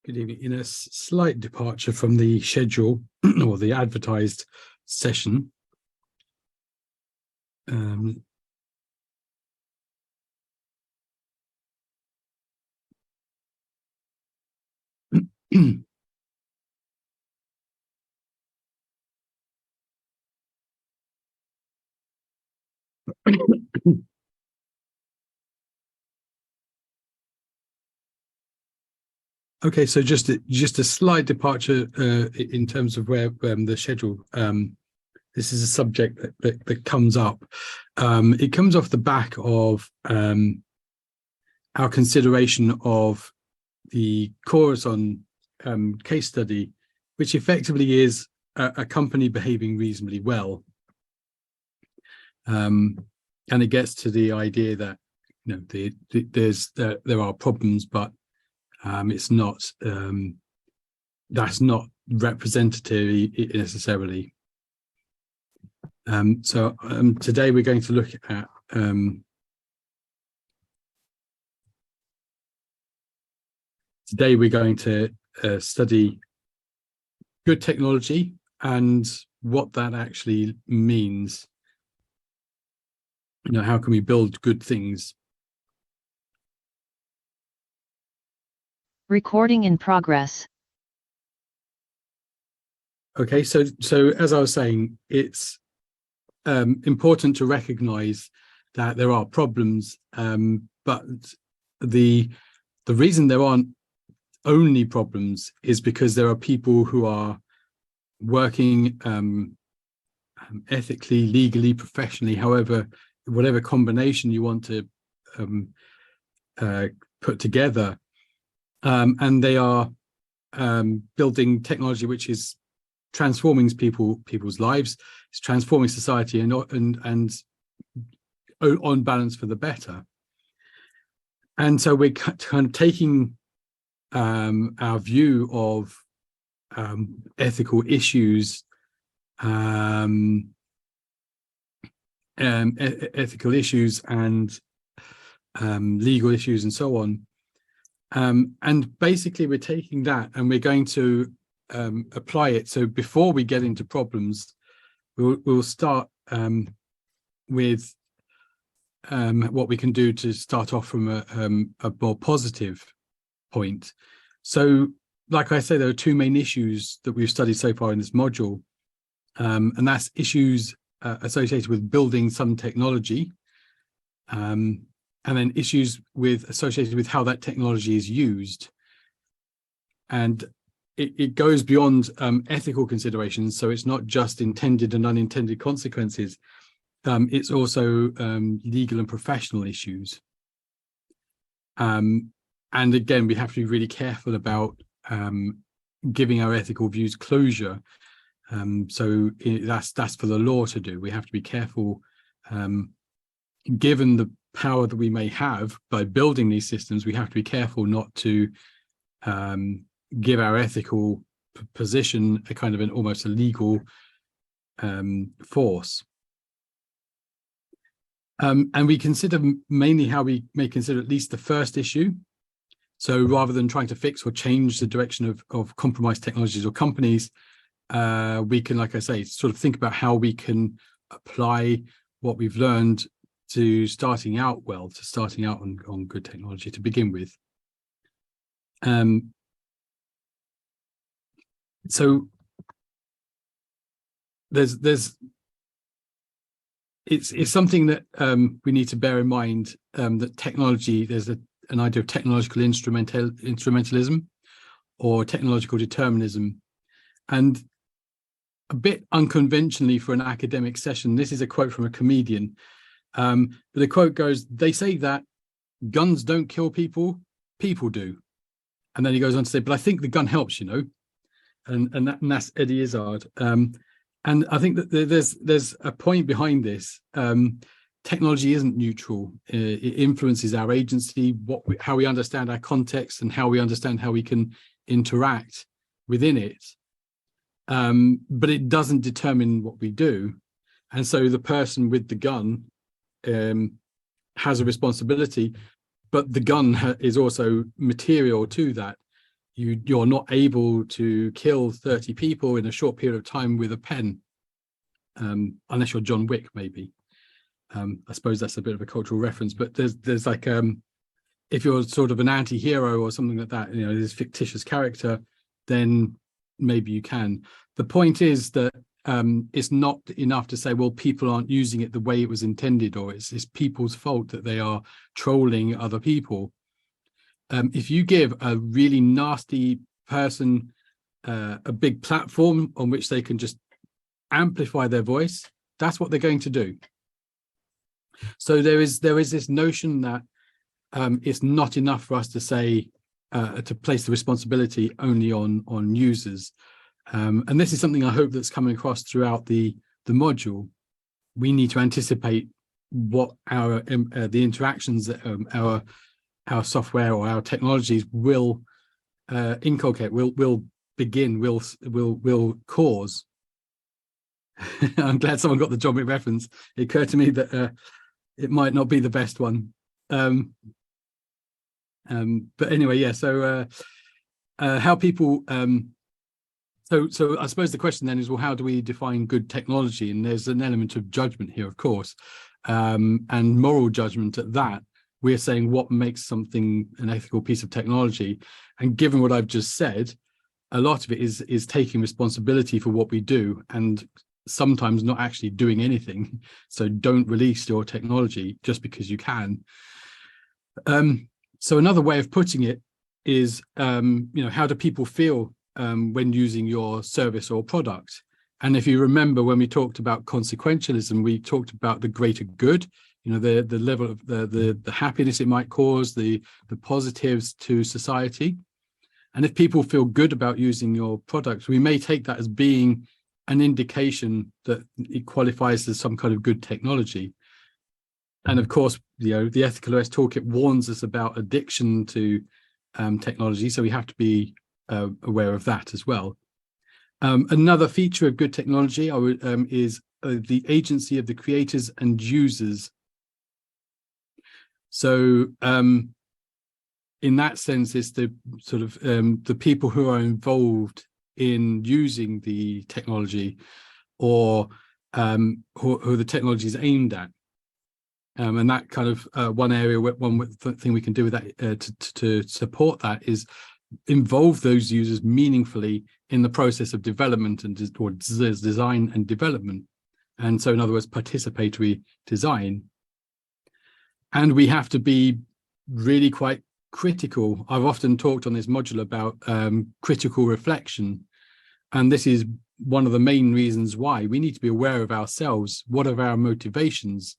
Good evening. In a slight departure from the schedule or the advertised session, okay, so just a slight departure in terms of where the schedule. This is a subject that comes up. It comes off the back of our consideration of the Corazon case study, which effectively is a company behaving reasonably well. And it gets to the idea that there are problems, but it's not that's not representative necessarily. So today we're going to look at study good technology and what that actually means. How can we build good things? Recording in progress. Okay, so as I was saying, it's important to recognize that there are problems, but the reason there aren't only problems is because there are people who are working ethically, legally, professionally, whatever combination you want to put together, and they are building technology which is transforming people's lives. It's transforming society and on balance for the better. And so we're kind of taking our view of ethical issues, ethical issues and legal issues and so on. And basically we're taking that and we're going to apply it. So before we get into problems, we'll start with what we can do to start off from a more positive point. So like I say, there are two main issues that we've studied so far in this module, and that's issues associated with building some technology, and then issues associated with how that technology is used. And it goes beyond ethical considerations, so it's not just intended and unintended consequences. It's also legal and professional issues. And again, we have to be really careful about giving our ethical views closure. So that's for the law to do. We have to be careful, given the power that we may have by building these systems, we have to be careful not to give our ethical position a kind of almost a legal force. And we consider mainly how we may consider at least the first issue. So rather than trying to fix or change the direction of compromised technologies or companies, we can, like I say, sort of think about how we can apply what we've learned to starting out on good technology to begin with. So it's something that we need to bear in mind, that technology, there's an idea of technological instrumentalism or technological determinism. And a bit unconventionally for an academic session, this is a quote from a comedian. But the quote goes, "They say that guns don't kill people, people do." And then he goes on to say, "But I think the gun helps, you know." And that's Eddie Izzard. And I think that there's a point behind this. Technology isn't neutral. It influences our agency, how we understand our context, and how we understand how we can interact within it. But it doesn't determine what we do. And so the person with the gun has a responsibility, but the gun is also material to that. you're not able to kill 30 people in a short period of time with a pen, unless you're John Wick, maybe. I suppose that's a bit of a cultural reference, but there's like if you're sort of an anti-hero or something like that, you know, this fictitious character, then maybe you can. The point is that it's not enough to say, well, people aren't using it the way it was intended, or it's people's fault that they are trolling other people. If you give a really nasty person a big platform on which they can just amplify their voice, that's what they're going to do. So there is this notion that it's not enough for us to say to place the responsibility only on users, and this is something I hope that's coming across throughout the module. We need to anticipate what the interactions that our software or our technologies will inculcate, will begin, will cause. I'm glad someone got the John Wick reference. It occurred to me that it might not be the best one. But anyway, yeah. So how people. So I suppose the question then is, well, how do we define good technology? And there's an element of judgment here, of course, and moral judgment at that. We're saying what makes something an ethical piece of technology. And given what I've just said, a lot of it is taking responsibility for what we do, and sometimes not actually doing anything. So don't release your technology just because you can. So another way of putting it is, you know, how do people feel when using your service or product? And if you remember, when we talked about consequentialism, we talked about the greater good, you know, the level of the happiness it might cause, the positives to society. And if people feel good about using your products, we may take that as being an indication that it qualifies as some kind of good technology. And of course, you know, the Ethical OS Toolkit warns us about addiction to technology, so we have to be aware of that as well. Another feature of good technology is the agency of the creators and users. So in that sense, it's the sort of the people who are involved in using the technology, or who the technology is aimed at. And that kind of one area, one thing we can do with that to support that is involve those users meaningfully in the process of development and or design and development. And so, in other words, participatory design. And we have to be really quite critical. I've often talked on this module about critical reflection. And this is one of the main reasons why we need to be aware of ourselves. What are our motivations?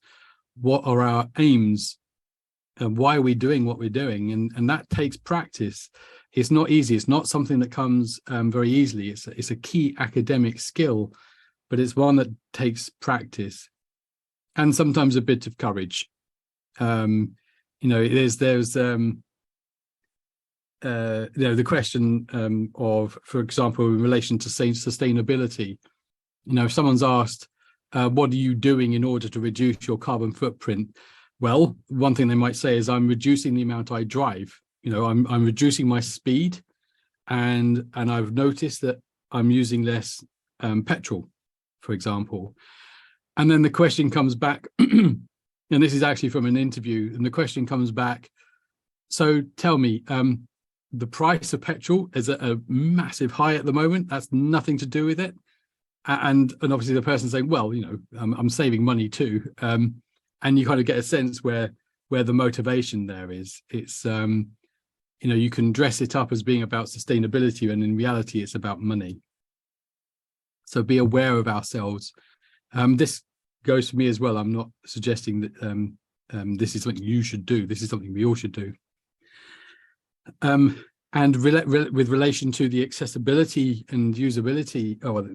What are our aims? And why are we doing what we're doing? And that takes practice. It's not easy. It's not something that comes very easily. It's a key academic skill, but it's one that takes practice and sometimes a bit of courage. You know, there's you know, the question of, for example, in relation to sustainability. You know, if someone's asked, what are you doing in order to reduce your carbon footprint? Well, one thing they might say is, I'm reducing the amount I drive. You know, I'm reducing my speed, and I've noticed that I'm using less petrol, for example. And then the question comes back, and this is actually from an interview, and the question comes back, so tell me, the price of petrol is at a massive high at the moment. That's nothing to do with it. And obviously the person saying, well, you know, I'm saving money too. And you kind of get a sense where the motivation there is. It's, you know, you can dress it up as being about sustainability, and in reality, it's about money. So be aware of ourselves. This goes for me as well. I'm not suggesting that this is something you should do. This is something we all should do. And with relation to the accessibility and usability, or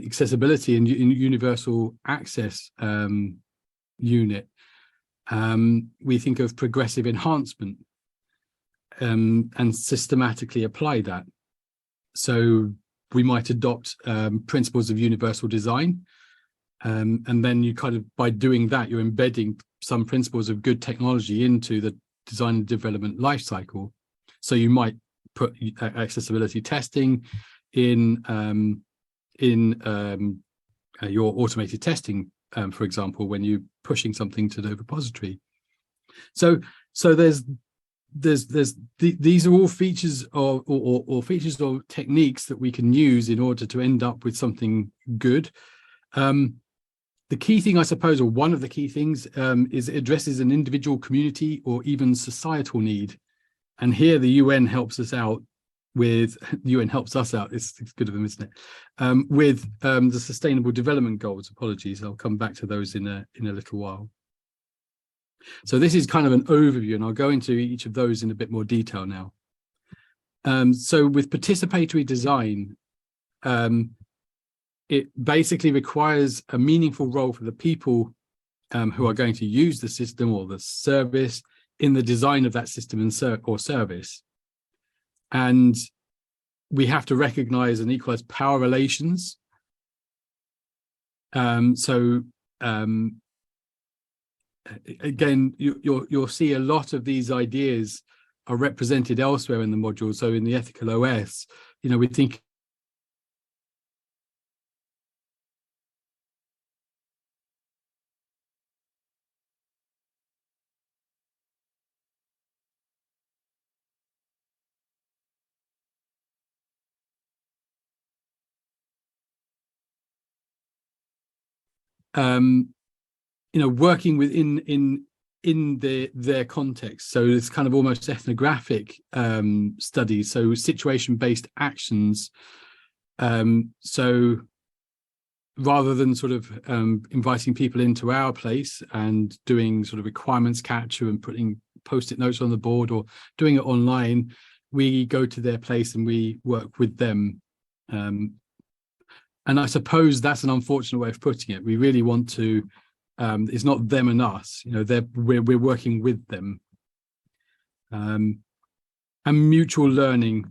accessibility and universal access unit, we think of progressive enhancement and systematically apply that. So we might adopt principles of universal design, and then you kind of, by doing that, you're embedding some principles of good technology into the design and development life cycle. So you might put accessibility testing in your automated testing, for example, when you're pushing something to the repository. So these are all features or features or techniques that we can use in order to end up with something good. The key thing, I suppose, or one of the key things, is it addresses an individual, community, or even societal need. And here the UN helps us out with, UN helps us out, it's good of them, isn't it? With the Sustainable Development Goals. Apologies, I'll come back to those in a little while. So this is kind of an overview, and I'll go into each of those in a bit more detail now. So with participatory design, it basically requires a meaningful role for the people who are going to use the system or the service in the design of that system or service. And we have to recognize and equalize power relations. Again, you'll see a lot of these ideas are represented elsewhere in the module. So in the ethical OS, we think working within their context. So it's kind of almost ethnographic studies, so situation-based actions. So rather than sort of inviting people into our place and doing sort of requirements capture and putting post-it notes on the board or doing it online, we go to their place and we work with them. And I suppose that's an unfortunate way of putting it. We really want to, it's not them and us, we're working with them. And mutual learning.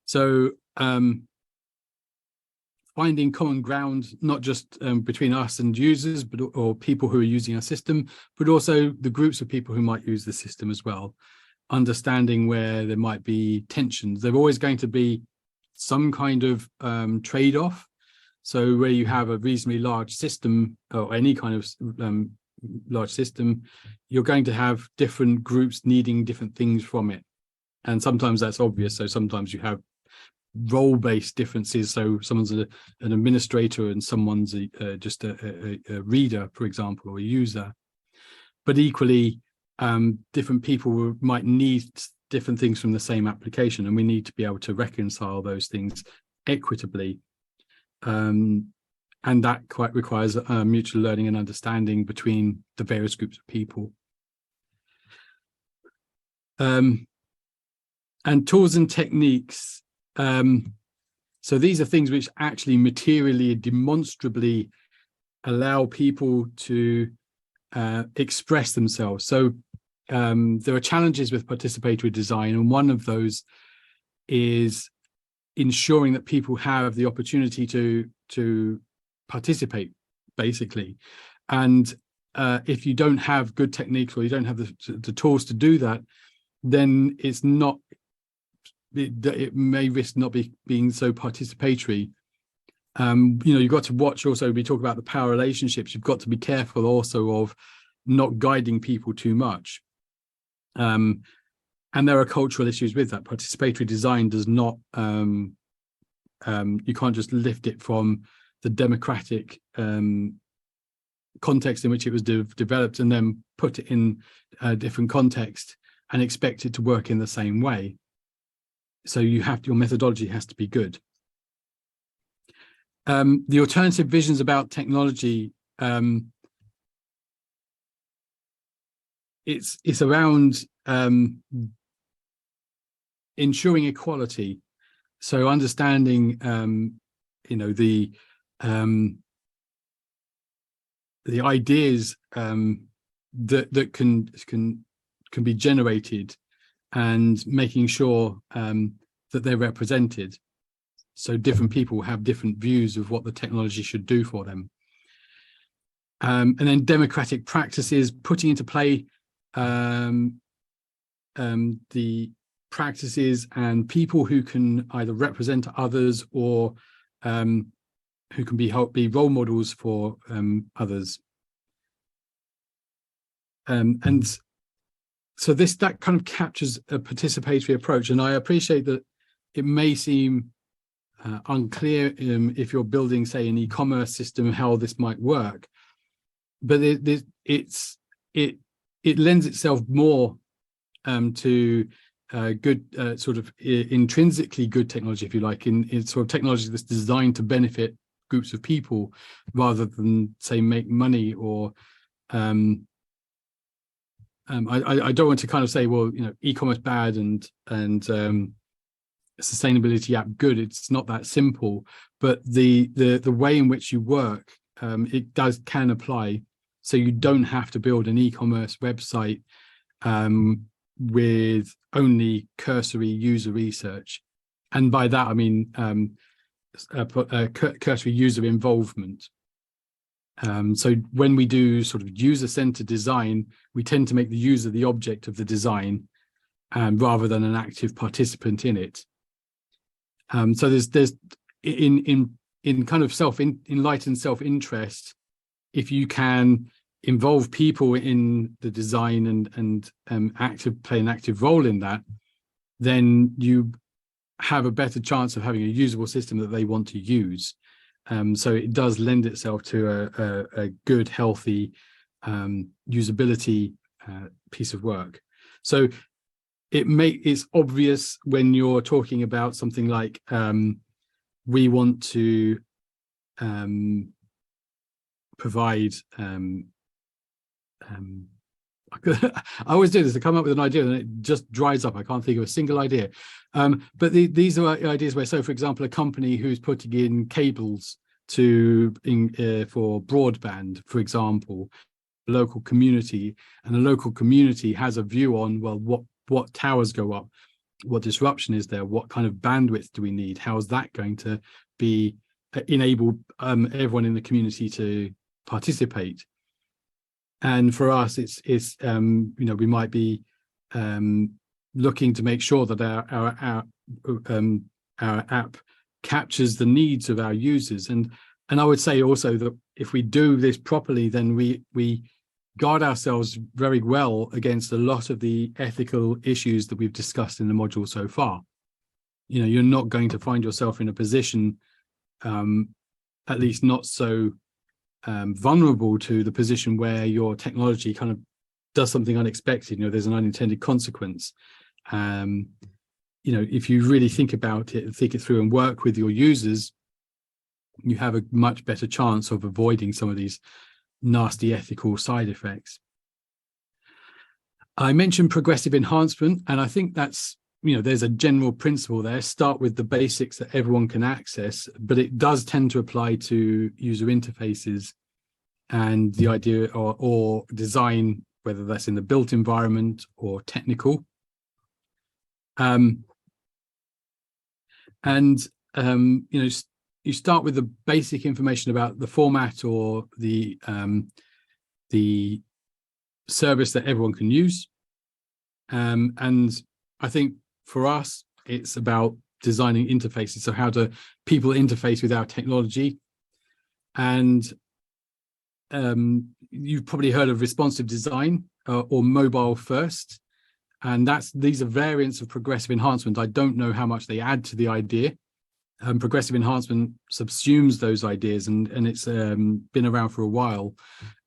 So finding common ground, not just between us and users, or people who are using our system, but also the groups of people who might use the system as well. Understanding where there might be tensions. There's always going to be some kind of trade-off. So where you have a reasonably large system, or any kind of large system, you're going to have different groups needing different things from it. And sometimes that's obvious. So sometimes you have role-based differences. So someone's an administrator and someone's just a reader, for example, or a user. But equally, different people might need different things from the same application, and we need to be able to reconcile those things equitably. And that quite requires mutual learning and understanding between the various groups of people. And tools and techniques. So these are things which actually materially, demonstrably allow people to express themselves. So there are challenges with participatory design, and one of those is ensuring that people have the opportunity to participate, basically. And if you don't have good techniques, or you don't have the tools to do that, then it may risk not being so participatory. You've got to watch also, we talk about the power relationships, you've got to be careful also of not guiding people too much. And there are cultural issues with that. Participatory design does not, you can't just lift it from the democratic context in which it was developed and then put it in a different context and expect it to work in the same way. So your methodology has to be good. The alternative visions about technology, it's around ensuring equality. So understanding, the ideas that can be generated, and making sure that they're represented. So different people have different views of what the technology should do for them. And then democratic practices, putting into play the practices and people who can either represent others or who can be role models for others. And so that kind of captures a participatory approach. And I appreciate that it may seem unclear if you're building, say, an e-commerce system, how this might work, but it lends itself more to good sort of intrinsically good technology, if you like, in sort of technology that's designed to benefit groups of people rather than, say, make money or I don't want to kind of say, well, you know, e-commerce bad and sustainability app good. It's not that simple, but the way in which you work, it can apply. So you don't have to build an e-commerce website with only cursory user research, and by that I mean cursory user involvement. So when we do sort of user-centered design, we tend to make the user the object of the design, rather than an active participant in it. So there's in kind of enlightened self-interest, if you can involve people in the design and play an active role in that, then you have a better chance of having a usable system that they want to use. So it does lend itself to a good, healthy usability piece of work. So it's obvious when you're talking about something like we want to provide I always do this. I come up with an idea and it just dries up. I can't think of a single idea. But these are ideas where, so for example, a company who's putting in cables for broadband, for example, local community, and the local community has a view on, well, what towers go up, what disruption is there, what kind of bandwidth do we need, how is that going to be enable everyone in the community to participate. And for us, it's you know, we might be looking to make sure that our app captures the needs of our users. And I would say also that if we do this properly, then we guard ourselves very well against a lot of the ethical issues that we've discussed in the module so far. You know, you're not going to find yourself in a position, at least not so vulnerable to the position where your technology kind of does something unexpected. You know, there's an unintended consequence. You know, if you really think about it and think it through and work with your users, you have a much better chance of avoiding some of these nasty ethical side effects. I mentioned progressive enhancement, and I think that's, you know, there's a general principle there. Start with the basics that everyone can access, but it does tend to apply to user interfaces and the idea or design, whether that's in the built environment or technical. You know, you start with the basic information about the format or the service that everyone can use. And I think for us, it's about designing interfaces. So how do people interface with our technology? And you've probably heard of responsive design or mobile first. And these are variants of progressive enhancement. I don't know how much they add to the idea. Progressive enhancement subsumes those ideas, and it's been around for a while.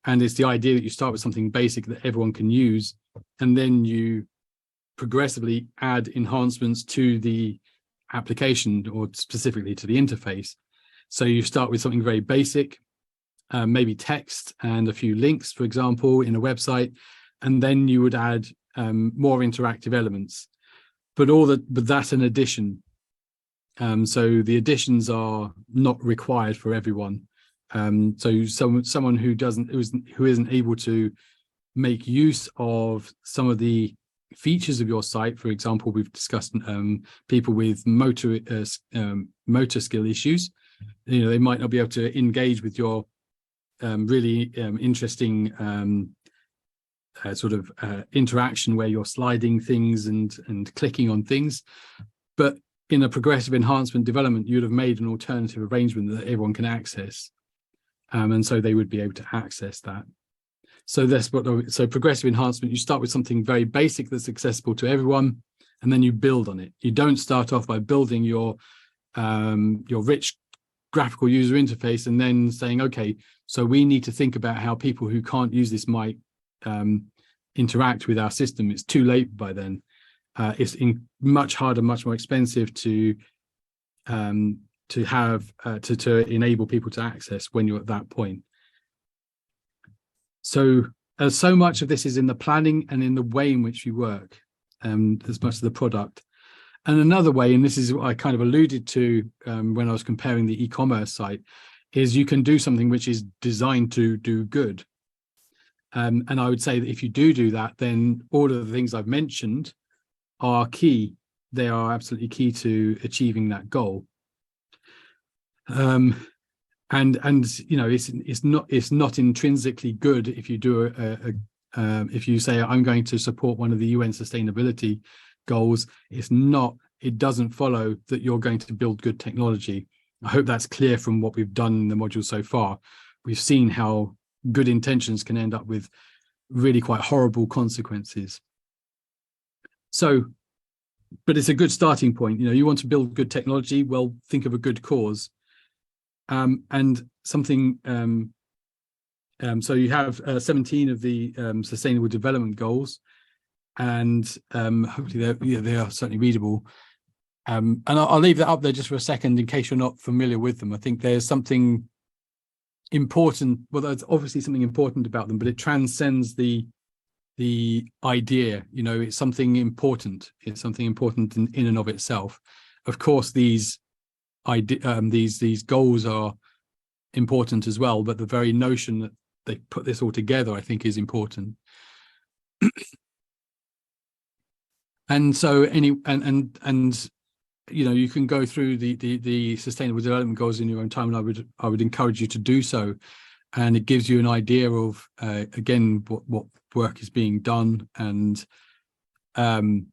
And it's the idea that you start with something basic that everyone can use, and then you progressively add enhancements to the application or specifically to the interface. So you start with something very basic, maybe text and a few links, for example, in a website, and then you would add more interactive elements. But that's an addition. So the additions are not required for everyone. So someone who isn't able to make use of some of the features of your site, for example, we've discussed people with motor skill issues. You know, they might not be able to engage with your really interesting interaction where you're sliding things and clicking on things. But in a progressive enhancement development, you'd have made an alternative arrangement that everyone can access. And so they would be able to access that. So so progressive enhancement, you start with something very basic that's accessible to everyone, and then you build on it. You don't start off by building your rich graphical user interface and then saying, okay, so we need to think about how people who can't use this might interact with our system. It's too late by then. It's much harder, much more expensive to enable people to access when you're at that point. So much of this is in the planning and in the way in which you work, as much as the product. And another way, and this is what I kind of alluded to when I was comparing the e-commerce site, is you can do something which is designed to do good. And I would say that if you do that, then all of the things I've mentioned are key. They are absolutely key to achieving that goal. And you know, it's not intrinsically good if you do if you say I'm going to support one of the UN sustainability goals. It doesn't follow that you're going to build good technology. I hope that's clear from what we've done in the module so far. We've seen how good intentions can end up with really quite horrible consequences. So, but it's a good starting point. You know, you want to build good technology, well, think of a good cause. And something, so you have 17 of the Sustainable Development Goals, and hopefully they are certainly readable. And I'll leave that up there just for a second in case you're not familiar with them. I think there's something important. Well, there's obviously something important about them, but it transcends the idea. You know, it's something important. It's something important in and of itself. Of course, these goals are important as well, but the very notion that they put this all together, I think, is important. And so you know, you can go through the Sustainable Development Goals in your own time, and I would encourage you to do so. And it gives you an idea of again what work is being done. And I've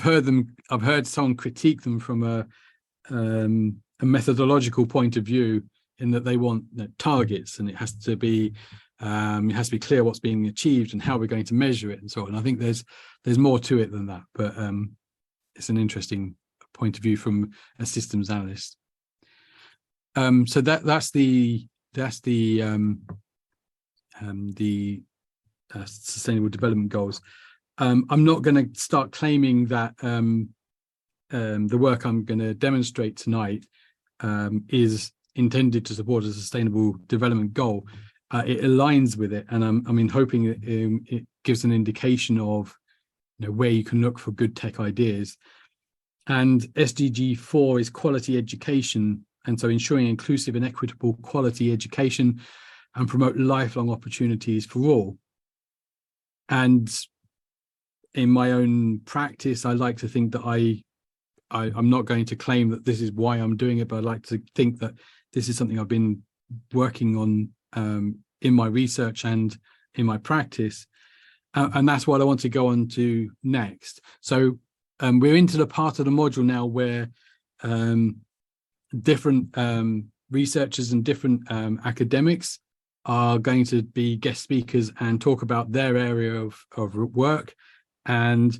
heard someone critique them from a methodological point of view, in that they want targets, and it has to be clear what's being achieved and how we're going to measure it and so on. I think there's more to it than that, but it's an interesting point of view from a systems analyst. So that's the Sustainable Development Goals. I'm not going to start claiming that the work I'm going to demonstrate tonight is intended to support a sustainable development goal. It aligns with it, and I'm hoping it gives an indication of where you can look for good tech ideas. And SDG 4 is quality education, and so ensuring inclusive and equitable quality education and promote lifelong opportunities for all. And in my own practice, I like to think that I'm not going to claim that this is why I'm doing it, but I like to think that this is something I've been working on in my research and in my practice. And that's what I want to go on to next. So we're into the part of the module now where different researchers and different academics are going to be guest speakers and talk about their area of work and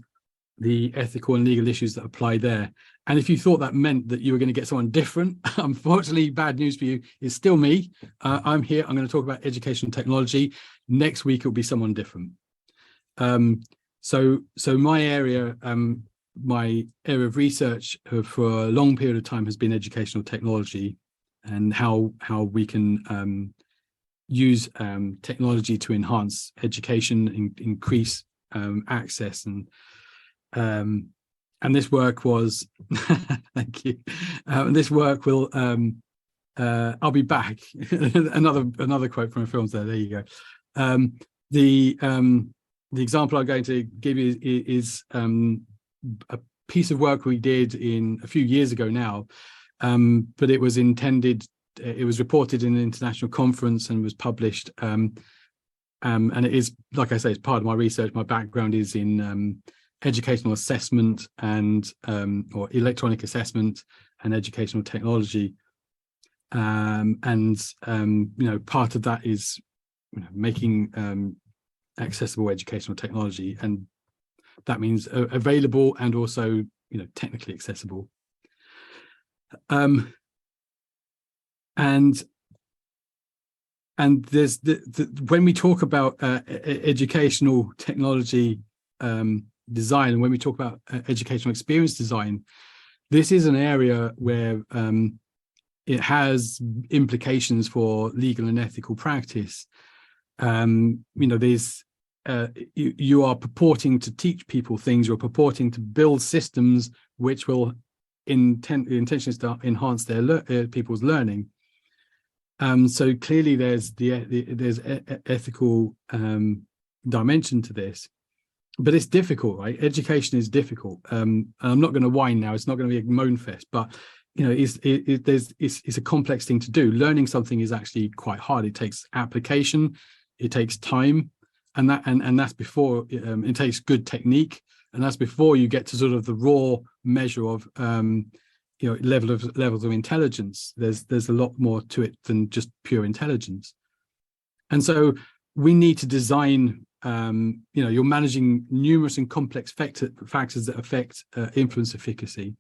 the ethical and legal issues that apply there. And if you thought that meant that you were going to get someone different, unfortunately, bad news for you, it's still me. I'm here. I'm going to talk about education and technology. Next week, it'll be someone different. So my area of research for a long period of time has been educational technology, and how we can use technology to enhance education, increase access, and this work was thank you. This work will I'll be back. another quote from a film there. There you go. The example I'm going to give you is a piece of work we did a few years ago now, but it was reported in an international conference and was published And it is, like I say, it's part of my research. My background is in educational assessment and or electronic assessment and educational technology. Part of that is making accessible educational technology, and that means available and also technically accessible. And there's when we talk about educational technology design, and when we talk about educational experience design, this is an area where it has implications for legal and ethical practice. There's you are purporting to teach people things, you're purporting to build systems which will the intention is to enhance their people's learning. So clearly there's there's ethical dimension to this, but it's difficult, right? Education is difficult. And I'm not going to whine now, it's not going to be a moan fest, but it's a complex thing to do. Learning something is actually quite hard. It takes application, it takes time, and that's before it takes good technique, and that's before you get to sort of the raw measure of levels of intelligence. There's a lot more to it than just pure intelligence. And so we need to design, you're managing numerous and complex factors that affect influence efficacy.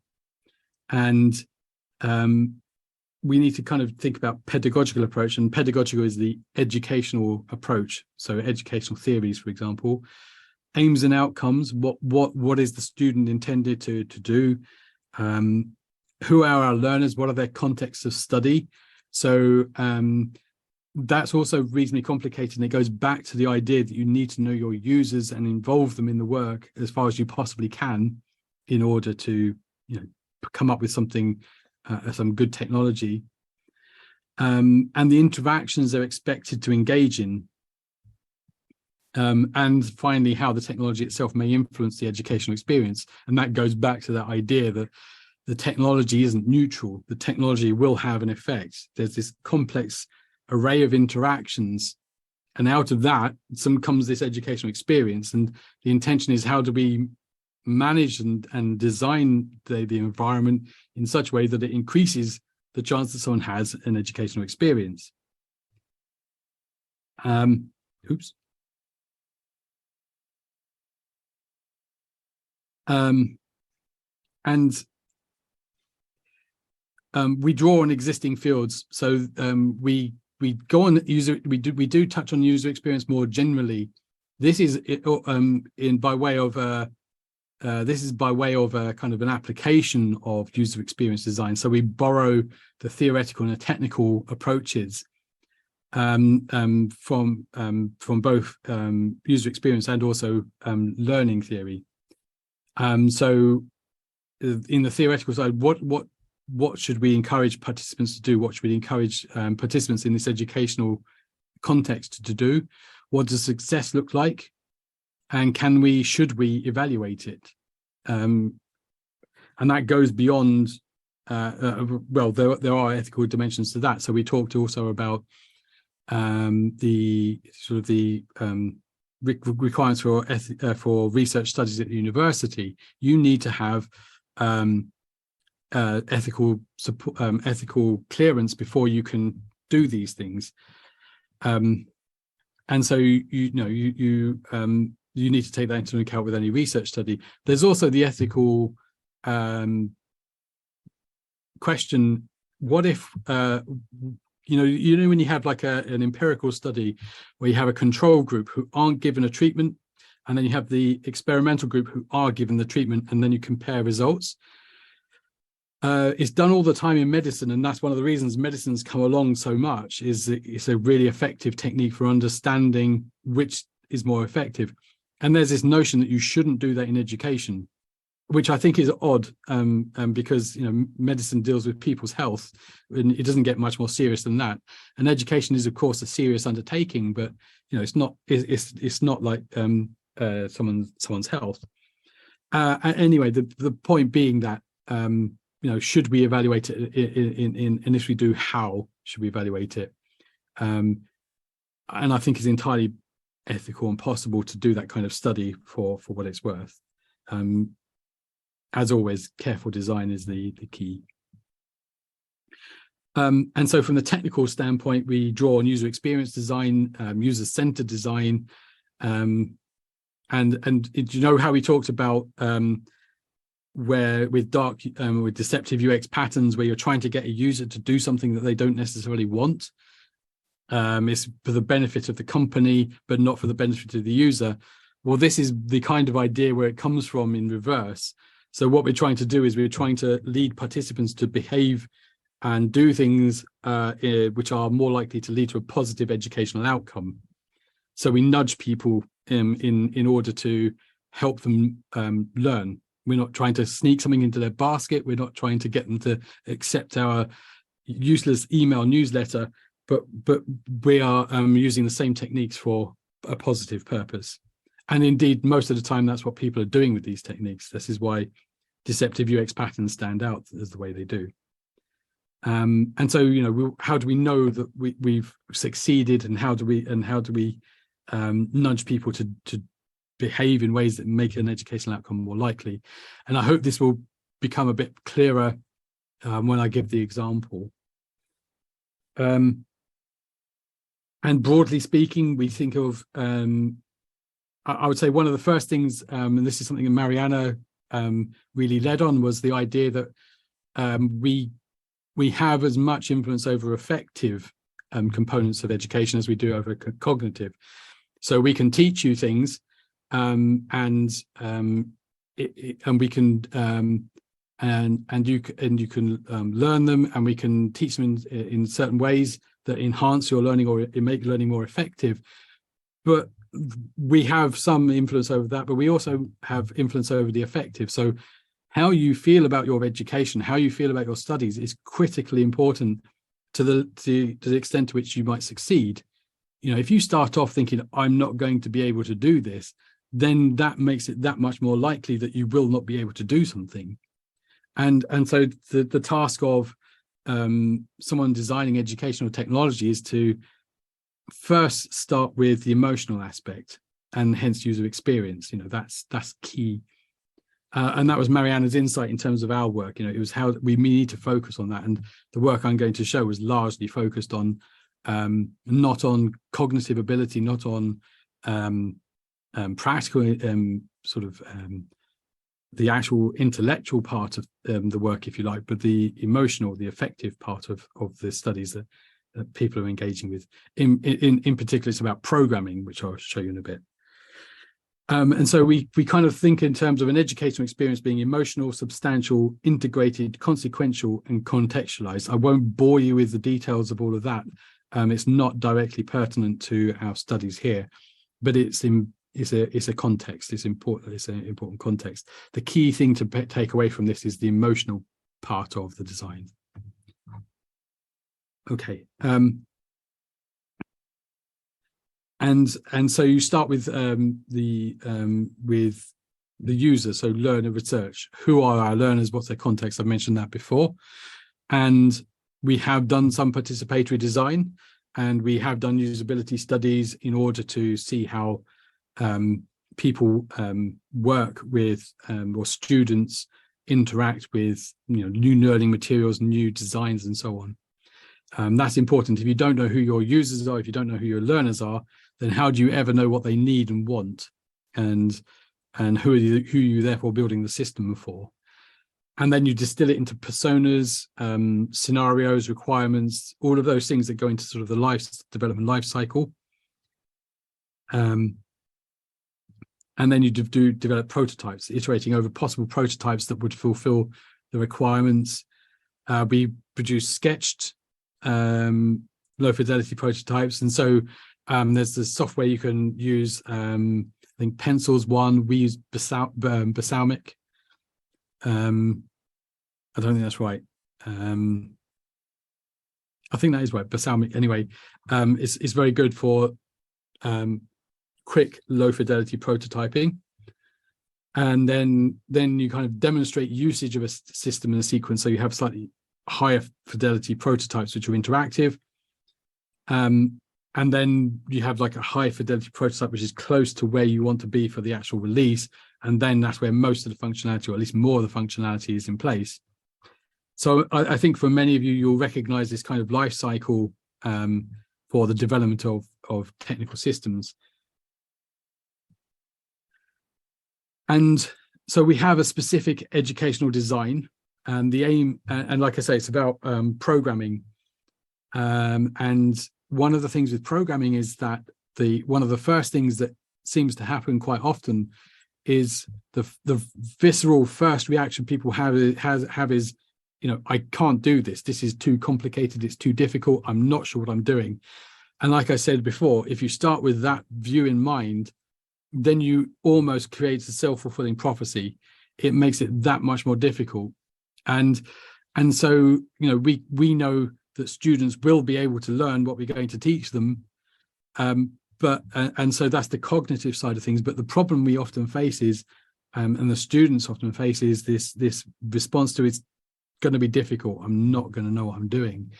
And we need to kind of think about pedagogical approach, and pedagogical is the educational approach. So educational theories, for example, aims and outcomes. What is the student intended to do? Who are our learners? What are their contexts of study? So that's also reasonably complicated, and it goes back to the idea that you need to know your users and involve them in the work as far as you possibly can in order to come up with something, some good technology, and the interactions they're expected to engage in, and finally how the technology itself may influence the educational experience. And that goes back to that idea that the technology isn't neutral. The technology will have an effect. There's this complex array of interactions, and out of that comes this educational experience. And the intention is, how do we manage and design the environment in such a way that it increases the chance that someone has an educational experience. Oops. We draw on existing fields. So we go on user. We do touch on user experience more generally. This is by way of a kind of an application of user experience design. So we borrow the theoretical and the technical approaches from both user experience and also learning theory. So in the theoretical side, what should we encourage participants to do? What should we encourage participants in this educational context to do? What does success look like? And should we evaluate it? And that goes beyond, well, there are ethical dimensions to that. So we talked also about the sort of the requirements for research studies at the university. You need to have ethical support, ethical clearance before you can do these things. And so you need to take that into account with any research study. There's also the ethical question: what if when you have like an empirical study where you have a control group who aren't given a treatment, and then you have the experimental group who are given the treatment, and then you compare results. It's done all the time in medicine, and that's one of the reasons medicine's come along so much. Is it's a really effective technique for understanding which is more effective. And there's this notion that you shouldn't do that in education, which I think is odd, because medicine deals with people's health, and it doesn't get much more serious than that. And education is, of course, a serious undertaking, but it's not like someone's health. Anyway, the point being that should we evaluate it and if we do, how should we evaluate it? And I think it's entirely ethical and possible to do that kind of study for what it's worth. As always, careful design is the key. And so from the technical standpoint, we draw on user experience design, user-centered design, and you know how we talked about where with with deceptive UX patterns, where you're trying to get a user to do something that they don't necessarily want. It's for the benefit of the company, but not for the benefit of the user. Well, this is the kind of idea where it comes from in reverse. So what we're trying to do is we're trying to lead participants to behave and do things which are more likely to lead to a positive educational outcome. So we nudge people in order to help them learn. We're not trying to sneak something into their basket. We're not trying to get them to accept our useless email newsletter, but we are using the same techniques for a positive purpose. And indeed, most of the time, that's what people are doing with these techniques. This is why deceptive UX patterns stand out as the way they do. And so, you know, how do we know that we've succeeded, and how do we nudge people to behave in ways that make an educational outcome more likely? And I hope this will become a bit clearer when I give the example. And broadly speaking, we think of, I would say one of the first things, and this is something that Mariana really led on, was the idea that we have as much influence over affective components of education as we do over cognitive. So we can teach you things, and we can and you can learn them, and we can teach them in certain ways that enhance your learning or make learning more effective. But we have some influence over that, but we also have influence over the affective. So how you feel about your education, how you feel about your studies is critically important to the extent to which you might succeed. You know, if you start off thinking, I'm not going to be able to do this, then that makes it that much more likely that you will not be able to do something. And so the task of someone designing educational technology is to first start with the emotional aspect, and hence user experience. You know, that's key. And that was Mariana's insight in terms of our work. You know, it was how we need to focus on that. And the work I'm going to show was largely focused on not on cognitive ability, not on practical the actual intellectual part of the work, if you like, but the emotional, the affective part of the studies that people are engaging with. In particular, it's about programming, which I'll show you in a bit. And so we kind of think in terms of an educational experience being emotional, substantial, integrated, consequential, and contextualized. I won't bore you with the details of all of that. It's not directly pertinent to our studies here, but it's a context. It's important. It's an important context. The key thing to take away from this is the emotional part of the design. Okay. And so you start with the user, so learner research. Who are our learners? What's their context? I've mentioned that before. And we have done some participatory design, and we have done usability studies in order to see how people work with or students interact with new learning materials, new designs, and so on. That's important. If you don't know who your users are, if you don't know who your learners are, then how do you ever know what they need and want, and who you therefore building the system for? And then you distill it into personas, scenarios, requirements, all of those things that go into sort of the development life cycle. And then you develop prototypes, iterating over possible prototypes that would fulfill the requirements. We produce sketched low fidelity prototypes, and so there's the software you can use. I think Pencil's one. We use Balsamiq. I don't think that's right. I think that is right. Balsamiq. Anyway, it's very good for quick low fidelity prototyping. And then you kind of demonstrate usage of a system in a sequence, so you have slightly higher fidelity prototypes which are interactive. And then you have like a high fidelity prototype, which is close to where you want to be for the actual release. And then that's where most of the functionality, or at least more of the functionality, is in place. So I think for many of you, you'll recognize this kind of life cycle for the development of technical systems. And so we have a specific educational design, and the aim, and like I say, it's about programming. And one of the things with programming is that one of the first things that seems to happen quite often is the visceral first reaction people have is, you know, I can't do this. This is too complicated. It's too difficult. I'm not sure what I'm doing. And like I said before, if you start with that view in mind, then you almost create a self-fulfilling prophecy. It makes it that much more difficult. And so, you know, we know that students will be able to learn what we're going to teach them. And so that's the cognitive side of things. But the problem we often face is, and the students often face, is this response to, it's going to be difficult. I'm not going to know what I'm doing.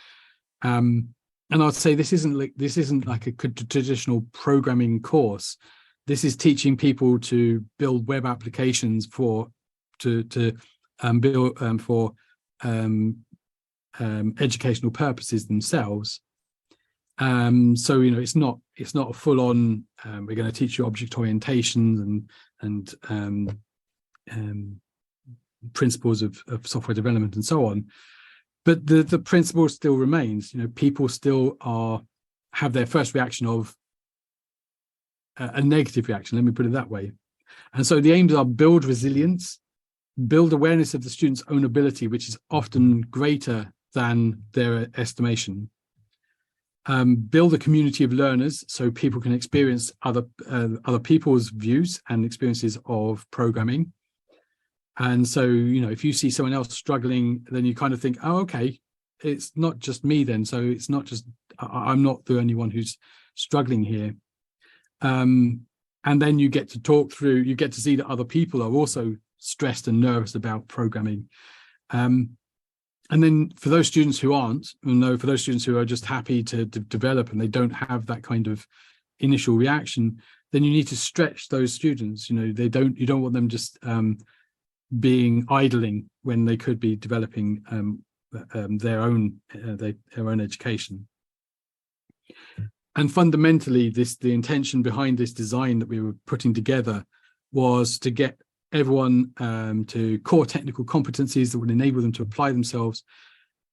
And I'd say this isn't like a traditional programming course. This is teaching people to build web applications for educational purposes themselves. So, you know, it's not a full-on we're going to teach you object orientation and principles of software development and so on, but the principle still remains. You know, people still have their first reaction of a negative reaction, let me put it that way. And so the aims are build resilience, build awareness of the student's own ability, which is often greater than their estimation. Build a community of learners so people can experience other people's views and experiences of programming. And so, you know, if you see someone else struggling, then you kind of think, oh, okay, it's not just me then. So it's not just, I'm not the only one who's struggling here. And then you get to talk through, you get to see that other people are also stressed and nervous about programming. And then for those students who aren't, for those students who are just happy to develop and they don't have that kind of initial reaction, then you need to stretch those students. You know, you don't want them just being idling when they could be developing their own education. And fundamentally, the intention behind this design that we were putting together was to get everyone to core technical competencies that would enable them to apply themselves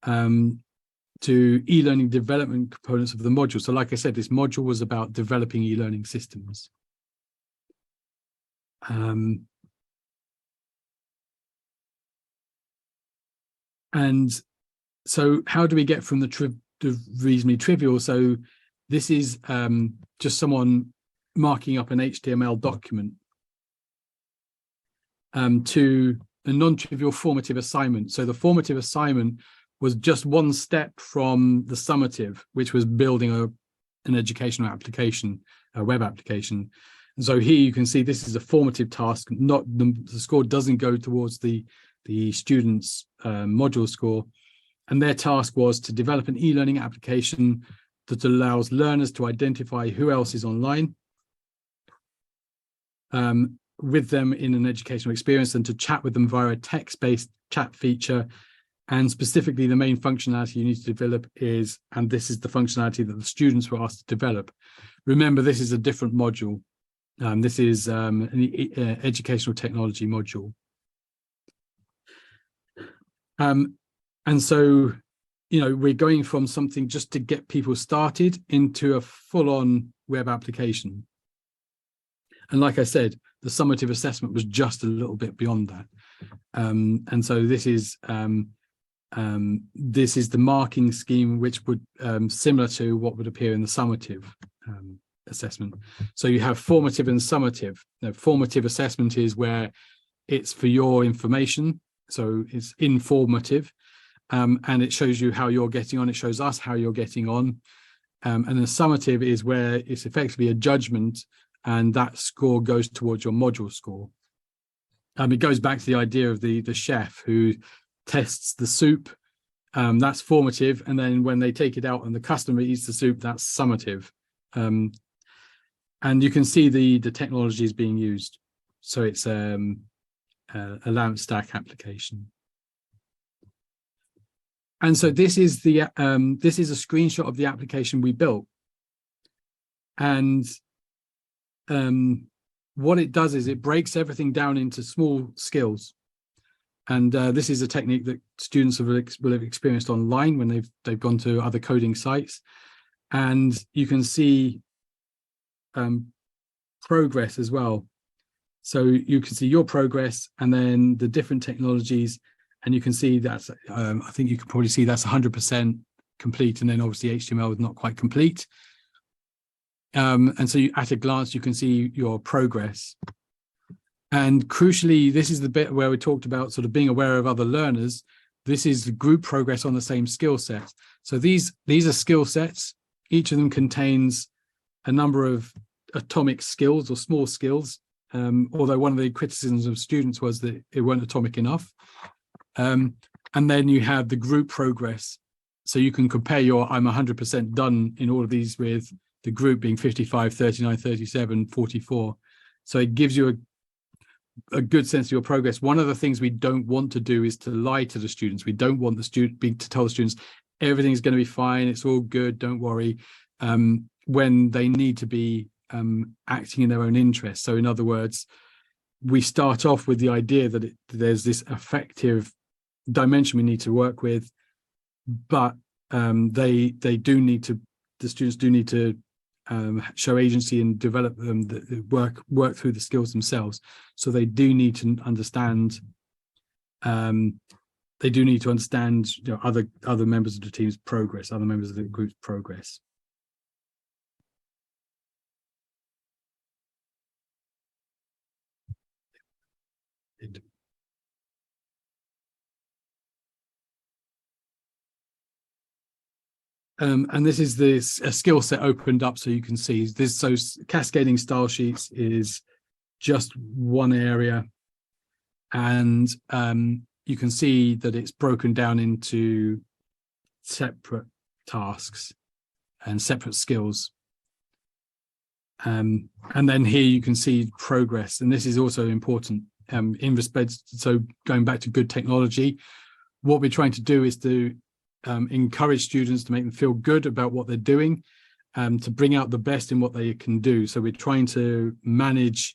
to e-learning development components of the module. So like I said, this module was about developing e-learning systems. And so how do we get from the reasonably trivial? So this is just someone marking up an HTML document to a non-trivial formative assignment. So the formative assignment was just one step from the summative, which was building an educational application, a web application. And so here you can see this is a formative task. Not the score doesn't go towards the students' module score, and their task was to develop an e-learning application that allows learners to identify who else is online with them in an educational experience, and to chat with them via a text-based chat feature. And specifically, the main functionality you need to develop is, and this is the functionality that the students were asked to develop. Remember, this is a different module. This is an educational technology module. And so, you know, we're going from something just to get people started into a full-on web application. And like I said, the summative assessment was just a little bit beyond that. And so this is the marking scheme, which would similar to what would appear in the summative assessment. So you have formative and summative. Now, formative assessment is where it's for your information, so it's informative, and it shows you how you're getting on. It shows us how you're getting on. And the summative is where it's effectively a judgment, and that score goes towards your module score. It goes back to the idea of the chef who tests the soup. That's formative, and then when they take it out and the customer eats the soup, that's summative. And you can see the technology is being used. So it's a lamp stack application. And so this is this is a screenshot of the application we built. And what it does is it breaks everything down into small skills. And this is a technique that students will have experienced online when they've gone to other coding sites. And you can see progress as well. So you can see your progress and then the different technologies, and you can see that's I think you can probably see that's 100% complete, and then obviously HTML is not quite complete. And so at a glance you can see your progress. And crucially, this is the bit where we talked about sort of being aware of other learners. This is the group progress on the same skill set. So these are skill sets. Each of them contains a number of atomic skills or small skills, although one of the criticisms of students was that it weren't atomic enough. And then you have the group progress. So you can compare your I'm 100% done in all of these with the group being 55, 39, 37, 44. So it gives you a good sense of your progress. One of the things we don't want to do is to lie to the students. We don't want the student to tell the students everything's going to be fine, it's all good, don't worry, when they need to be acting in their own interest. So in other words, we start off with the idea that there's this affective dimension we need to work with, but the students do need to show agency and develop them, work through the skills themselves. So they do need to understand. They do need to understand, other members of the team's progress, other members of the group's progress. And this is a skill set opened up, so you can see this. So cascading style sheets is just one area, and you can see that it's broken down into separate tasks and separate skills. And then here you can see progress, and this is also important in respect. So going back to good technology, what we're trying to do is to encourage students, to make them feel good about what they're doing, to bring out the best in what they can do. So we're trying to manage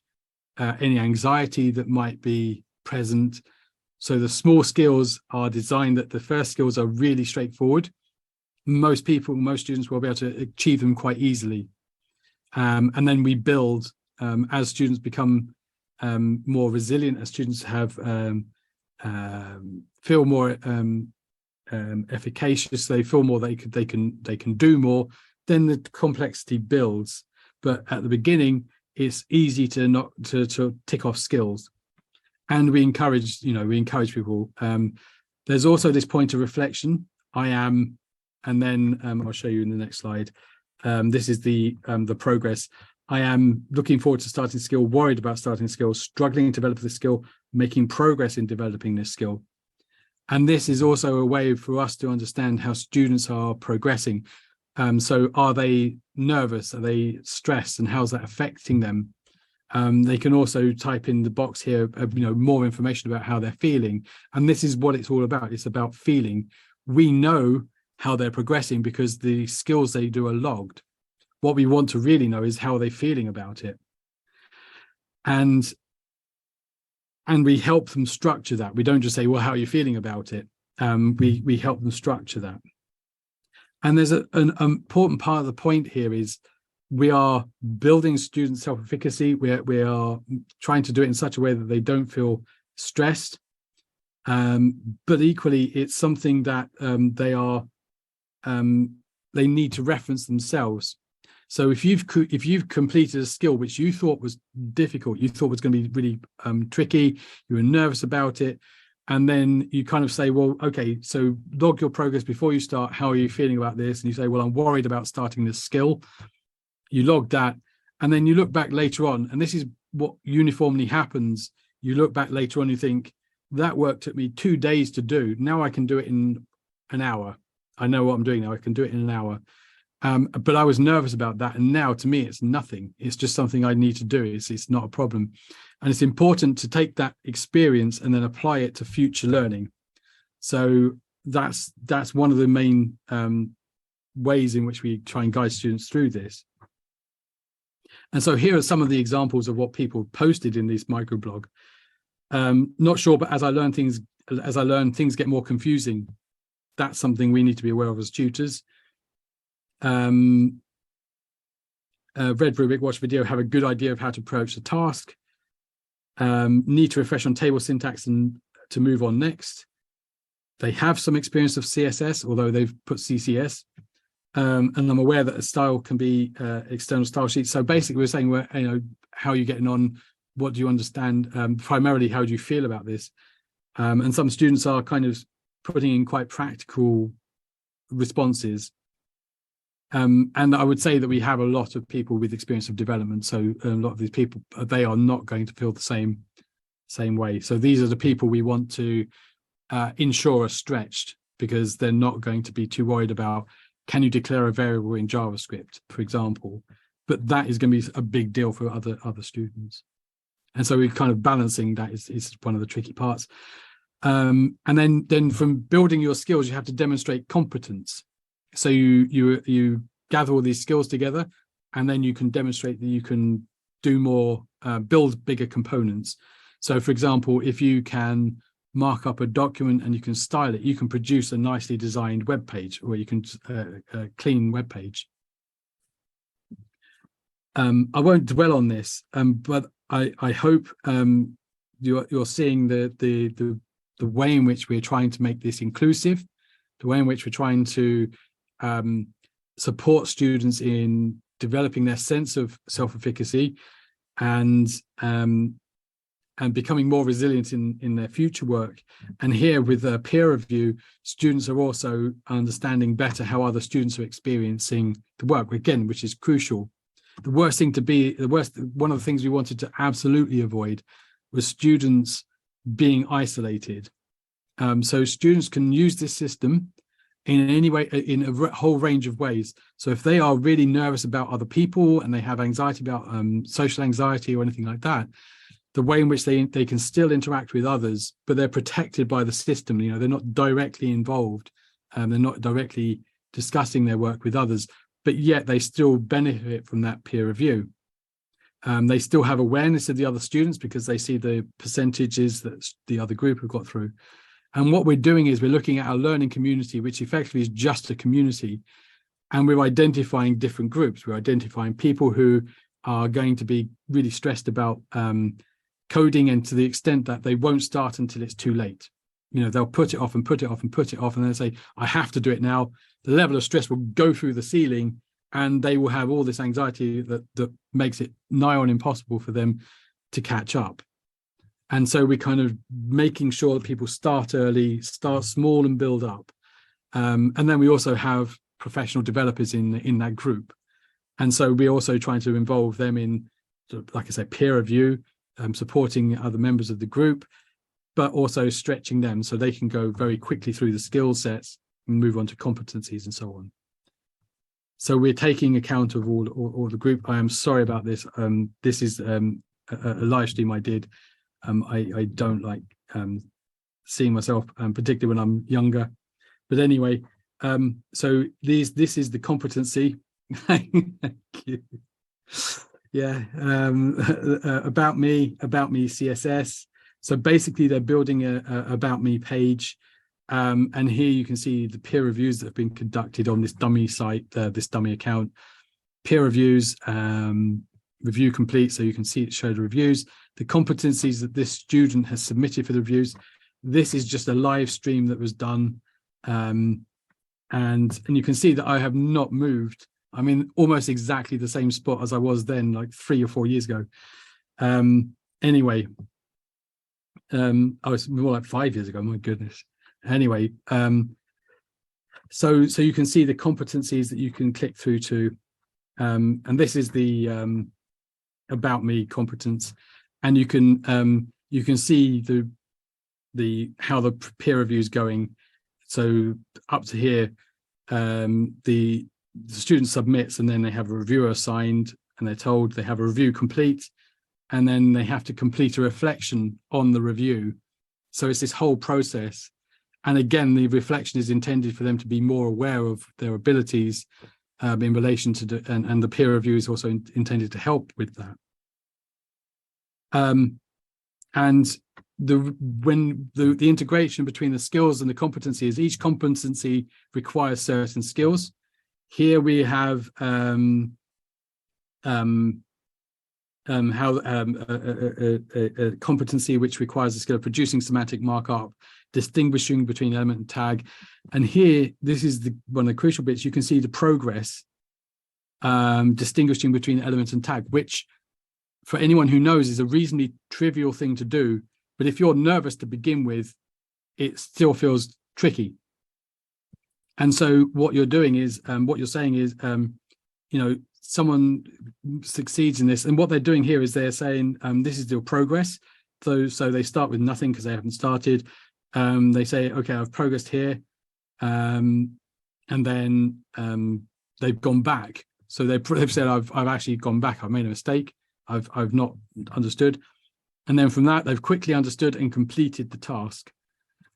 any anxiety that might be present. So the small skills are designed that the first skills are really straightforward. Most students will be able to achieve them quite easily. And then we build as students become more resilient, as students have feel more efficacious, they feel more they can do more, then the complexity builds. But at the beginning, it's easy to tick off skills, and we encourage people. There's also this point of reflection. I am, and then I'll show you in the next slide. This is the progress. I am looking forward to starting skill, worried about starting skill, struggling to develop the skill, making progress in developing this skill. And this is also a way for us to understand how students are progressing. So are they nervous? Are they stressed? And how's that affecting them? They can also type in the box here, more information about how they're feeling. And this is what it's all about. It's about feeling. We know how they're progressing because the skills they do are logged. What we want to really know is how they're feeling about it. And we help them structure that. We don't just say, well, how are you feeling about it? We help them structure that. And there's an important part of the point here is we are building student self-efficacy. We are trying to do it in such a way that they don't feel stressed. But equally, it's something that they need to reference themselves. So if you've completed a skill which you thought was difficult, you thought was going to be really tricky, you were nervous about it, and then you kind of say, well, okay, so log your progress before you start. How are you feeling about this? And you say, well, I'm worried about starting this skill. You log that, and then you look back later on, and this is what uniformly happens. You look back later on, you think, that work took me 2 days to do. Now I can do it in an hour. I know what I'm doing now. I can do it in an hour. But I was nervous about that, and now to me it's nothing. It's just something I need to do. It's not a problem, and it's important to take that experience and then apply it to future learning. So that's one of the main ways in which we try and guide students through this. And so here are some of the examples of what people posted in this microblog. Not sure, but as I learn things get more confusing. That's something we need to be aware of as tutors. Read rubric, watch video, have a good idea of how to approach the task. Need to refresh on table syntax and to move on next. They have some experience of CSS, although they've put CCS. And I'm aware that a style can be external style sheets. So basically we're saying, well, how are you getting on? What do you understand? Primarily, how do you feel about this? And some students are kind of putting in quite practical responses. And I would say that we have a lot of people with experience of development. So a lot of these people, they are not going to feel the same way. So these are the people we want to ensure are stretched, because they're not going to be too worried about, can you declare a variable in JavaScript, for example? But that is going to be a big deal for other students. And so we're kind of balancing that is one of the tricky parts. And then from building your skills, you have to demonstrate competence. So you gather all these skills together, and then you can demonstrate that you can do more, build bigger components. So for example, if you can mark up a document and you can style it, you can produce a nicely designed web page, or you can clean web page. I won't dwell on this, but I hope you're seeing the way in which we're trying to make this inclusive, the way in which we're trying to support students in developing their sense of self-efficacy and becoming more resilient in their future work. And here with peer review, students are also understanding better how other students are experiencing the work, again, which is crucial. One of the things we wanted to absolutely avoid was students being isolated. So students can use this system in any way, in a whole range of ways. So if they are really nervous about other people and they have anxiety about social anxiety or anything like that, the way in which they can still interact with others, but they're protected by the system. They're not directly involved, they're not directly discussing their work with others, but yet they still benefit from that peer review. They still have awareness of the other students because they see the percentages that the other group have got through. And what we're doing is we're looking at our learning community, which effectively is just a community, and we're identifying different groups. We're identifying people who are going to be really stressed about coding, and to the extent that they won't start until it's too late. They'll put it off and put it off and put it off, and then say, I have to do it now. The level of stress will go through the ceiling, and they will have all this anxiety that makes it nigh on impossible for them to catch up. And so we're kind of making sure that people start early, start small and build up. And then we also have professional developers in that group. And so we're also trying to involve them in, like I said, peer review, supporting other members of the group, but also stretching them so they can go very quickly through the skill sets and move on to competencies and so on. So we're taking account of all the group. I am sorry about this. This is a live stream I did. I don't like seeing myself, particularly when I'm younger. But anyway, so this is the competency. Thank you. Yeah, about me CSS. So basically they're building a about me page. And here you can see the peer reviews that have been conducted on this dummy site, this dummy account. Peer reviews, review complete, so you can see it show the reviews. The competencies that this student has submitted for the reviews. This is just a live stream that was done. And you can see that I have not moved. I'm in almost exactly the same spot as I was then, like 3 or 4 years ago. Anyway, I was more like 5 years ago, my goodness. Anyway, so you can see the competencies that you can click through to, and this is the about me competence, and you can see how the peer review is going. So up to here, the the student submits, and then they have a reviewer assigned, and they're told they have a review complete, and then they have to complete a reflection on the review. So it's this whole process. And again, the reflection is intended for them to be more aware of their abilities in relation to and the peer review is also intended to help with that. And the integration between the skills and the competencies, each competency requires certain skills. Here we have a competency which requires the skill of producing semantic markup, distinguishing between element and tag. And here, this is one of the crucial bits. You can see the progress, distinguishing between element and tag, which for anyone who knows is a reasonably trivial thing to do. But if you're nervous to begin with, it still feels tricky. And so what you're doing is, what you're saying is, you know, someone succeeds in this, and what they're doing here is they're saying this is their progress. So they start with nothing because they haven't started. They say, okay, I've progressed here, and then they've gone back. So they've said, I've actually gone back. I've made a mistake. I've not understood, and then from that they've quickly understood and completed the task.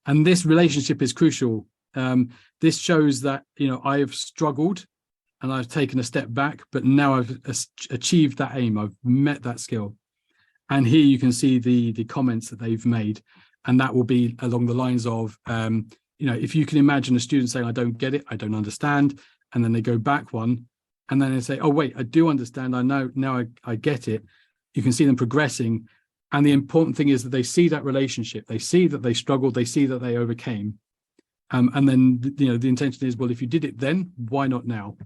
And this relationship is crucial. This shows that, you know, I've struggled and I've taken a step back, but now I've achieved that aim. I've met that skill. And here you can see the comments that they've made. And that will be along the lines of, you know, if you can imagine a student saying, I don't get it, I don't understand. And then they go back one, and then they say, oh, wait, I do understand. I know, now I get it. You can see them progressing. And the important thing is that they see that relationship. They see that they struggled. They see that they overcame. And then, you know, the intention is, well, if you did it then, why not now?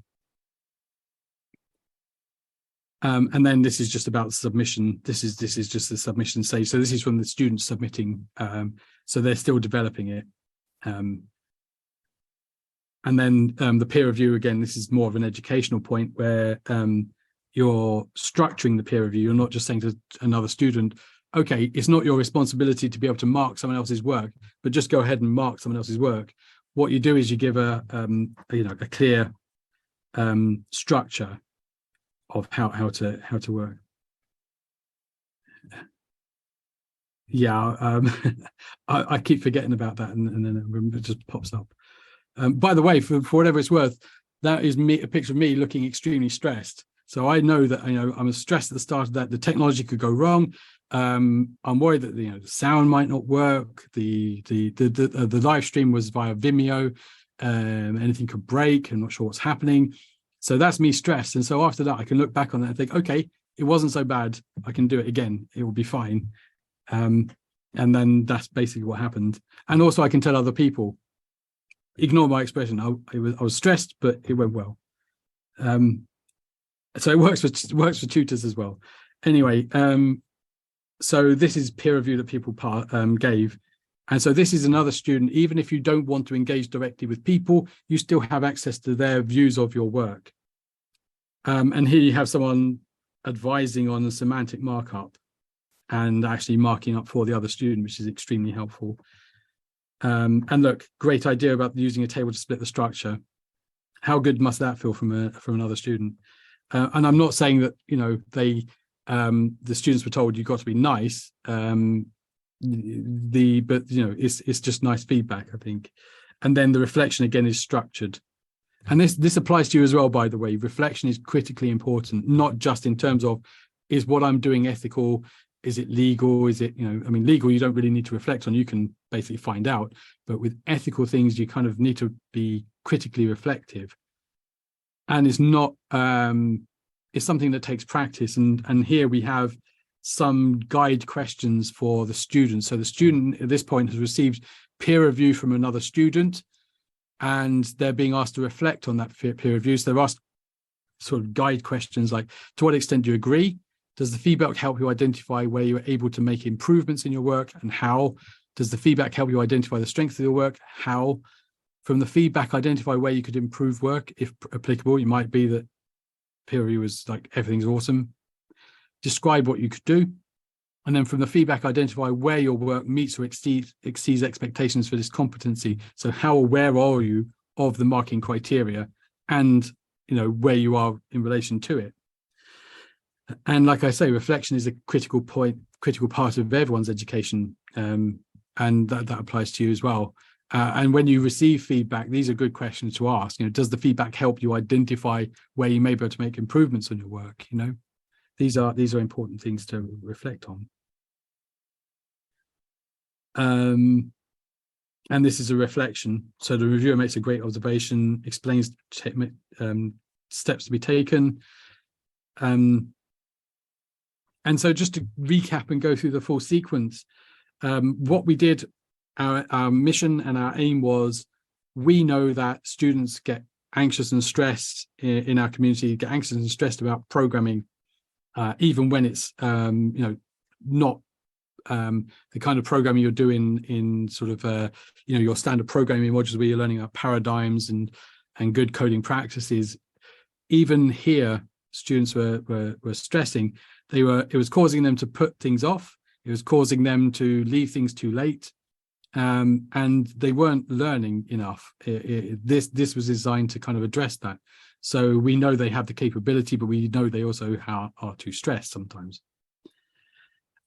And then this is just about submission. This is just the submission stage. So this is from the students submitting. So they're still developing it. And then the peer review, again, this is more of an educational point where you're structuring the peer review. You're not just saying to another student, okay, it's not your responsibility to be able to mark someone else's work, but just go ahead and mark someone else's work. What you do is you give a clear structure of how to work. Yeah, I keep forgetting about that, and then it just pops up. By the way, for whatever it's worth, that is a picture of me looking extremely stressed. So I know that, you know, I'm stressed at the start of that. The technology could go wrong. I'm worried that, you know, the sound might not work. The live stream was via Vimeo. Anything could break. I'm not sure what's happening. So that's me stressed. And so after that, I can look back on that and think, okay, it wasn't so bad. I can do it again. It will be fine. And then that's basically what happened. And also I can tell other people, ignore my expression. I was stressed, but it went well. So it works for tutors as well. Anyway, so this is peer review that people gave. And so this is another student. Even if you don't want to engage directly with people, you still have access to their views of your work. And here you have someone advising on the semantic markup and actually marking up for the other student, which is extremely helpful. And look, great idea about using a table to split the structure. How good must that feel from another student? And I'm not saying that, you know, the students were told you've got to be nice. But you know, it's just nice feedback, I think. And then the reflection again is structured. And this applies to you as well, by the way. Reflection is critically important, not just in terms of, is what I'm doing ethical? Is it legal? Is it, you know, I mean, legal, you don't really need to reflect on, you can basically find out. But with ethical things, you kind of need to be critically reflective. And it's not, it's something that takes practice. And here we have some guide questions for the student. So the student at this point has received peer review from another student, and they're being asked to reflect on that peer review. So they're asked sort of guide questions like, to what extent do you agree? Does the feedback help you identify where you're able to make improvements in your work, and how? Does the feedback help you identify the strengths of your work? How? From the feedback, identify where you could improve work, if applicable. It might be that peer review was like, everything's awesome. Describe what you could do. And then from the feedback, identify where your work meets or exceeds expectations for this competency. So how aware are you of the marking criteria and where you are in relation to it. And like I say, reflection is a critical part of everyone's education, and that applies to you as well. And when you receive feedback, these are good questions to ask. Does the feedback help you identify where you may be able to make improvements on your work? These are important things to reflect on. And this is a reflection. So the reviewer makes a great observation, explains steps to be taken. And so just to recap and go through the full sequence, what we did, our mission and our aim was, we know that students get anxious and stressed in our community, get anxious and stressed about programming, even when it's not the kind of programming you're doing in sort of your standard programming modules where you're learning about paradigms and good coding practices. Even here, students were stressing. It was causing them to put things off. It was causing them to leave things too late, and they weren't learning enough. This was designed to kind of address that. So we know they have the capability, but we know they also are too stressed sometimes.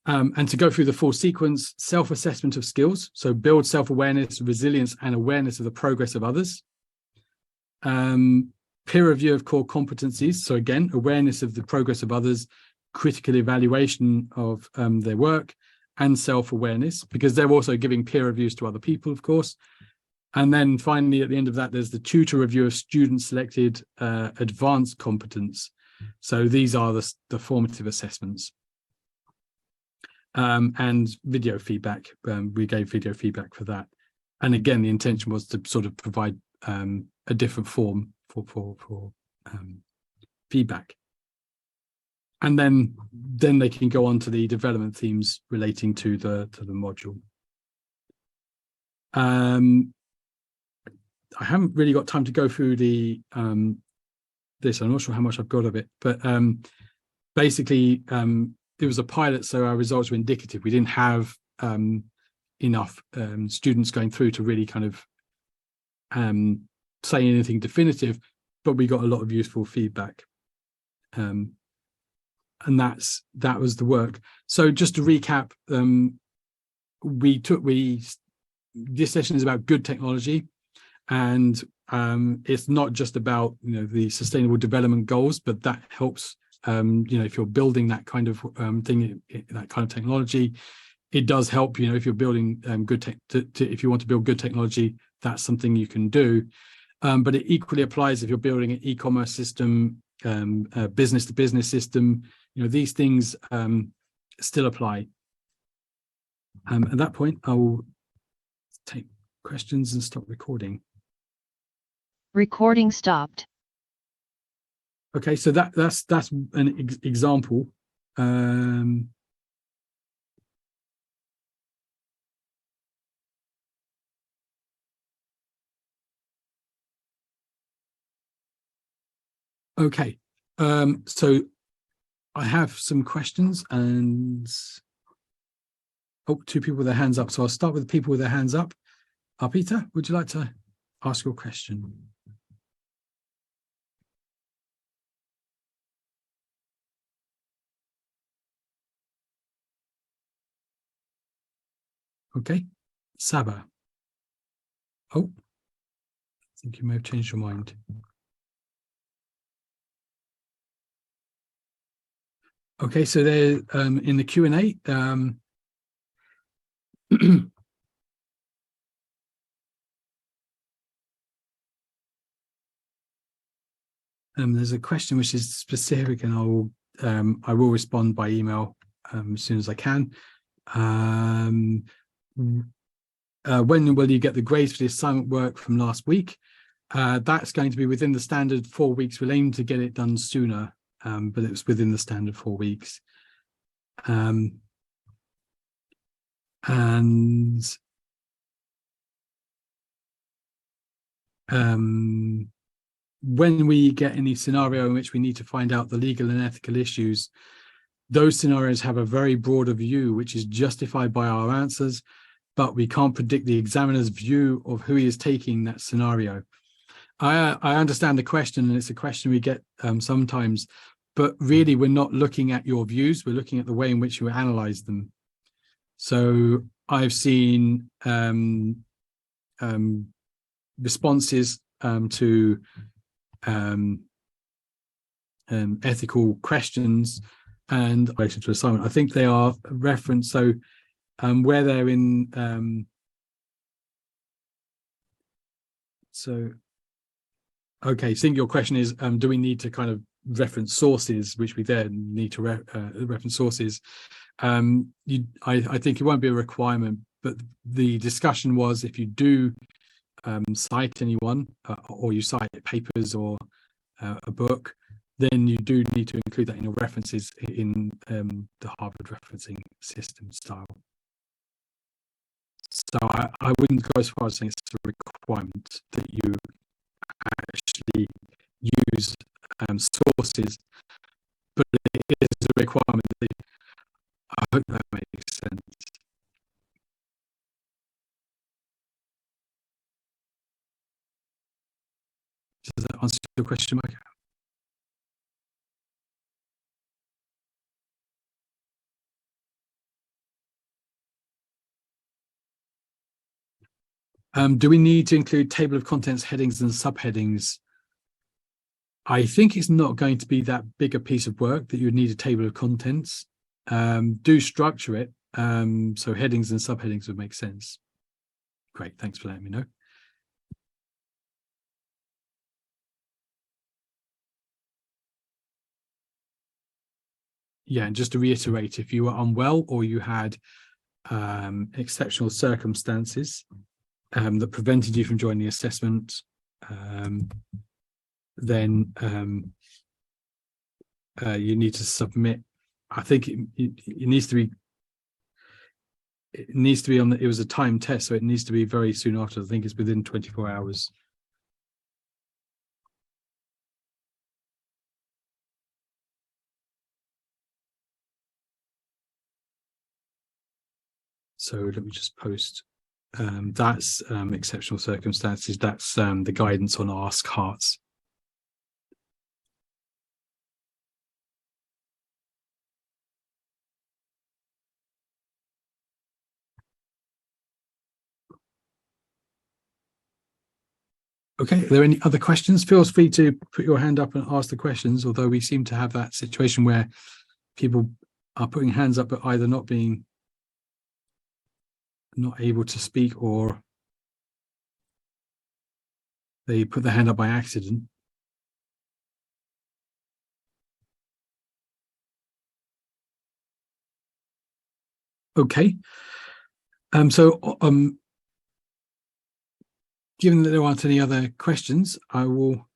And to go through the full sequence: self-assessment of skills, so build self-awareness, resilience, and awareness of the progress of others. Peer review of core competencies, so again, awareness of the progress of others, critical evaluation of their work, and self-awareness, because they're also giving peer reviews to other people, of course. And then finally, at the end of that, there's the tutor review of student-selected advanced competence. So these are the formative assessments. And video feedback. We gave video feedback for that. And again, the intention was to sort of provide a different form for feedback. And then they can go on to the development themes relating to the module. I haven't really got time to go through this. I'm not sure how much I've got of it, but basically it was a pilot, so our results were indicative. We didn't have enough students going through to really kind of say anything definitive, but we got a lot of useful feedback. And that was the work. So just to recap, this session is about good technology, and it's not just about the sustainable development goals, but that helps. If you're building that kind of thing, that kind of technology, it does help. If you're building if you want to build good technology, that's something you can do. But it equally applies if you're building an e-commerce system, a business-to-business system. These things still apply. At that point, I will take questions and stop recording. Recording stopped. Okay, so that's an example. Okay, so I have some questions, and two people with their hands up. So I'll start with the people with their hands up. Peter, would you like to ask your question? Okay, Saba. Oh, I think you may have changed your mind. Okay, so there in the Q&A, there's a question which is specific, and I will respond by email as soon as I can. When will you get the grades for the assignment work from last week? That's going to be within the standard 4 weeks. We'll aim to get it done sooner, but it was within the standard 4 weeks. And when we get any scenario in which we need to find out the legal and ethical issues, those scenarios have a very broader view, which is justified by our answers, but we can't predict the examiner's view of who he is taking that scenario. I understand the question, and it's a question we get sometimes, but really we're not looking at your views, we're looking at the way in which you analyze them. So I've seen responses to ethical questions and relation to assignment. I think they are referenced. So where they're in okay, so I think your question is, do we need to kind of reference sources, which we then need to reference sources? I think it won't be a requirement, but the discussion was if you do cite anyone or you cite papers or a book, then you do need to include that in your references in the Harvard referencing system style. So I wouldn't go as far as saying it's a requirement that you actually use sources, but it is a requirement. I hope that makes sense. Does that answer your question, Mike? Do we need to include table of contents, headings, and subheadings? I think it's not going to be that big a piece of work that you would need a table of contents. Do structure it, so headings and subheadings would make sense. Great, thanks for letting me know. Yeah, and just to reiterate, if you were unwell or you had exceptional circumstances that prevented you from joining the assessment, then you need to submit. I think it needs to be. It needs to be on. It was a timed test, so it needs to be very soon after. I think it's within 24 hours. So let me just post. That's exceptional circumstances. That's the guidance on Ask Hearts. Okay, are there any other questions? Feel free to put your hand up and ask the questions, although we seem to have that situation where people are putting hands up but either not able to speak or they put their hand up by accident. Okay. Given that there aren't any other questions, I will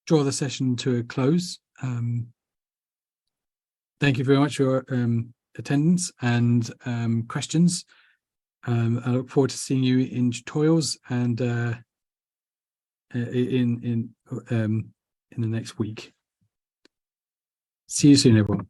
draw the session to a close. Thank you very much for your attendance and questions. I look forward to seeing you in tutorials and in the next week. See you soon, everyone.